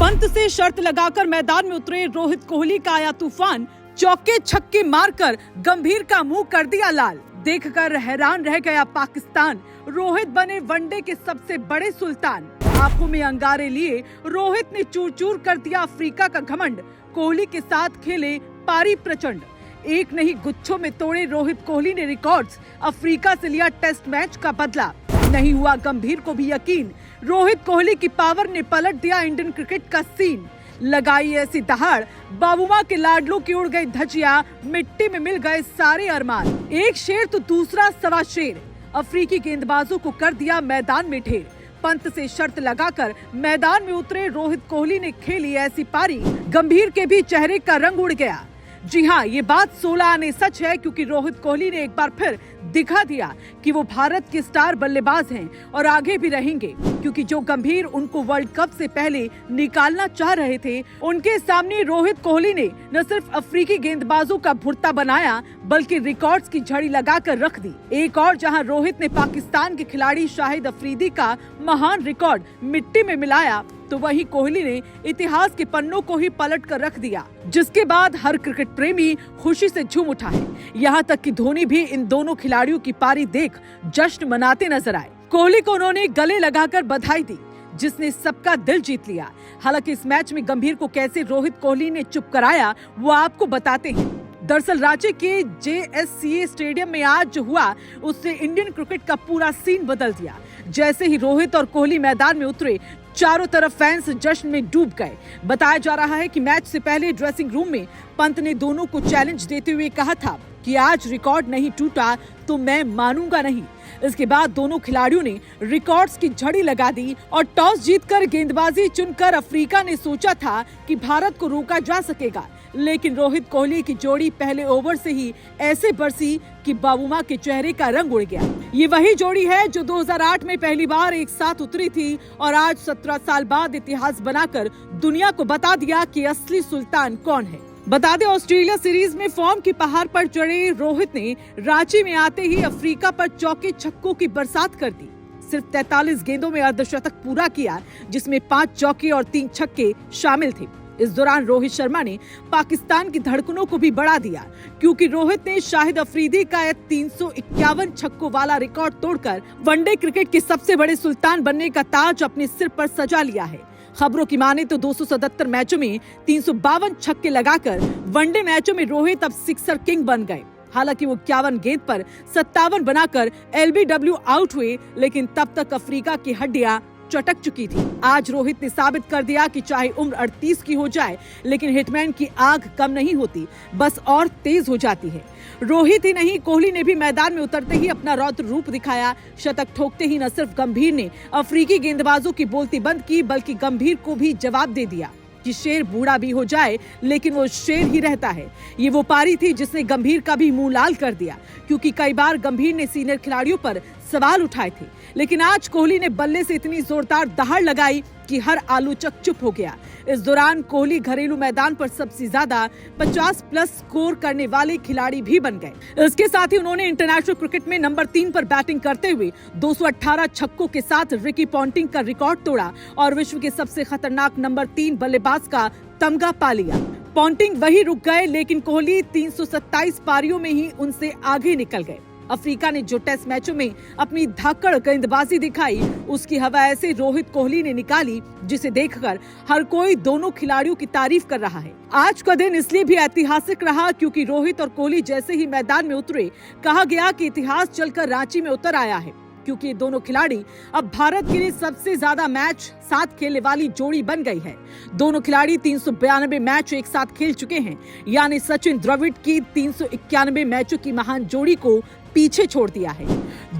पंत से शर्त लगाकर मैदान में उतरे रोहित कोहली का आया तूफान, चौके छक्के मारकर गंभीर का मुंह कर दिया लाल। देखकर हैरान रह गया पाकिस्तान, रोहित बने वनडे के सबसे बड़े सुल्तान। आंखों में अंगारे लिए रोहित ने चूर चूर कर दिया अफ्रीका का घमंड, कोहली के साथ खेले पारी प्रचंड। एक नहीं गुच्छों में तोड़े रोहित कोहली ने रिकॉर्ड्स, अफ्रीका से लिया टेस्ट मैच का बदला। नहीं हुआ गंभीर को भी यकीन, रोहित कोहली की पावर ने पलट दिया इंडियन क्रिकेट का सीन। लगाई ऐसी दहाड़, बाबूमा के लाडलों की उड़ गई धजिया, मिट्टी में मिल गए सारे अरमान। एक शेर तो दूसरा सवा शेर, अफ्रीकी गेंदबाजों को कर दिया मैदान में ढेर। पंत से शर्त लगाकर मैदान में उतरे रोहित कोहली ने खेली ऐसी पारी, गंभीर के भी चेहरे का रंग उड़ गया। जी हाँ, ये बात 16 आने सच है, क्योंकि रोहित कोहली ने एक बार फिर दिखा दिया कि वो भारत के स्टार बल्लेबाज हैं और आगे भी रहेंगे, क्योंकि जो गंभीर उनको वर्ल्ड कप से पहले निकालना चाह रहे थे, उनके सामने रोहित कोहली ने न सिर्फ अफ्रीकी गेंदबाजों का भुर्ता बनाया, बल्कि रिकॉर्ड्स की झड़ी लगाकर रख दी। एक और जहां रोहित ने पाकिस्तान के खिलाड़ी शाहिद अफरीदी का महान रिकॉर्ड मिट्टी में मिलाया, तो वहीं कोहली ने इतिहास के पन्नों को ही पलट कर रख दिया, जिसके बाद हर क्रिकेट प्रेमी खुशी से झूम उठा है। यहाँ तक कि धोनी भी इन दोनों खिलाड़ियों की पारी देख जश्न मनाते नजर आए। कोहली को उन्होंने गले लगाकर बधाई दी, जिसने सबका दिल जीत लिया। हालांकि इस मैच में गंभीर को कैसे रोहित कोहली ने चुप कराया, वो आपको बताते हैं। दरअसल रांची के JSCA स्टेडियम में आज जो हुआ, उससे इंडियन क्रिकेट का पूरा सीन बदल दिया। जैसे ही रोहित और कोहली मैदान में उतरे, चारों तरफ फैंस जश्न में डूब गए। बताया जा रहा है कि मैच से पहले ड्रेसिंग रूम में पंत ने दोनों को चैलेंज देते हुए कहा था कि आज रिकॉर्ड नहीं टूटा तो मैं मानूंगा नहीं। इसके बाद दोनों खिलाड़ियों ने रिकॉर्ड्स की झड़ी लगा दी और टॉस जीतकर गेंदबाजी चुनकर अफ्रीका ने सोचा था कि भारत को रोका जा सकेगा, लेकिन रोहित कोहली की जोड़ी पहले ओवर से ही ऐसे बरसी कि बाबूमा के चेहरे का रंग उड़ गया। ये वही जोड़ी है जो 2008 में पहली बार एक साथ उतरी थी और आज 17 साल बाद इतिहास बनाकर दुनिया को बता दिया कि असली सुल्तान कौन है। बता दें, ऑस्ट्रेलिया सीरीज में फॉर्म की पहाड़ पर चढ़े रोहित ने रांची में आते ही अफ्रीका पर चौके छक्कों की बरसात कर दी। सिर्फ 43 गेंदों में अर्धशतक पूरा किया, जिसमें 5 चौके और 3 छक्के शामिल थे। इस दौरान रोहित शर्मा ने पाकिस्तान की धड़कनों को भी बढ़ा दिया, क्योंकि रोहित ने शाहिद अफरीदी का 351 छक्कों वाला रिकॉर्ड तोड़कर वनडे क्रिकेट के सबसे बड़े सुल्तान बनने का ताज अपने सिर पर सजा लिया है। खबरों की माने तो 277 मैचों में 352 छक्के लगाकर वनडे मैचों में रोहित अब सिक्सर किंग बन गए। हालांकि वो 51 गेंद पर 57 बनाकर LBW आउट हुए, लेकिन तब तक अफ्रीका की हड्डियां चटक चुकी थी। आज रोहित ने साबित कर दिया कि चाहे उम्र 38 की हो जाए, लेकिन हिटमैन की आग कम नहीं होती, बस और तेज हो जाती है। रोहित ही नहीं, कोहली ने भी मैदान में उतरते ही अपना रौद्र रूप दिखाया। शतक ठोकते ही न सिर्फ गंभीर ने अफ्रीकी गेंदबाजों की बोलती बंद की, बल्कि गंभीर को भी जवाब दे दिया कि शेर बूढ़ा भी हो जाए, लेकिन वो शेर ही रहता है। ये वो पारी थी जिसने गंभीर का भी मुंह लाल कर दिया, क्योंकि कई बार गंभीर ने सीनियर खिलाड़ियों पर सवाल उठाए थे, लेकिन आज कोहली ने बल्ले से इतनी जोरदार दहाड़ लगाई कि हर आलोचक चुप हो गया। इस दौरान कोहली घरेलू मैदान पर सबसे ज्यादा 50+ स्कोर करने वाले खिलाड़ी भी बन गए। इसके साथ ही उन्होंने इंटरनेशनल क्रिकेट में नंबर 3 पर बैटिंग करते हुए 218 छक्कों के साथ रिकी पॉन्टिंग का रिकॉर्ड तोड़ा और विश्व के सबसे खतरनाक नंबर 3 बल्लेबाज का तमगा पा लिया। पॉन्टिंग वही रुक गए, लेकिन कोहली 327 पारियों में ही उनसे आगे निकल गए। अफ्रीका ने जो टेस्ट मैचों में अपनी धाकड़ गेंदबाजी दिखाई, उसकी हवा ऐसे रोहित कोहली ने निकाली, जिसे देखकर हर कोई दोनों खिलाड़ियों की तारीफ कर रहा है। आज का दिन इसलिए भी ऐतिहासिक रहा, क्योंकि रोहित और कोहली जैसे ही मैदान में उतरे, कहा गया कि इतिहास चलकर रांची में उतर आया है, क्योंकि ये दोनों खिलाड़ी अब भारत के लिए सबसे ज्यादा मैच साथ खेलने वाली जोड़ी बन गई है। दोनों खिलाड़ी 392 मैच एक साथ खेल चुके हैं, यानी सचिन द्रविड़ की 391 मैचों की महान जोड़ी को पीछे छोड़ दिया है।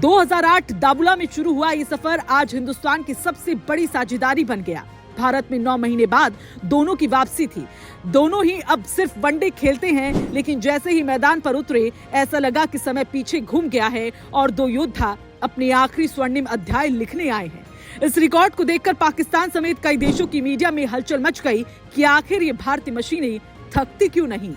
2008 दाबुला में शुरू हुआ ये सफर आज हिंदुस्तान की सबसे बड़ी साझेदारी बन गया। भारत में 9 महीने बाद दोनों की वापसी थी। दोनों ही अब सिर्फ वनडे खेलते हैं, लेकिन जैसे ही मैदान पर उतरे, ऐसा लगा कि समय पीछे घूम गया है और दो योद्धा अपने आखिरी स्वर्णिम अध्याय लिखने आए हैं। इस रिकॉर्ड को देखकर पाकिस्तान समेत कई देशों की मीडिया में हलचल मच गई कि आखिर ये भारतीय मशीनें थकती क्यों नहीं।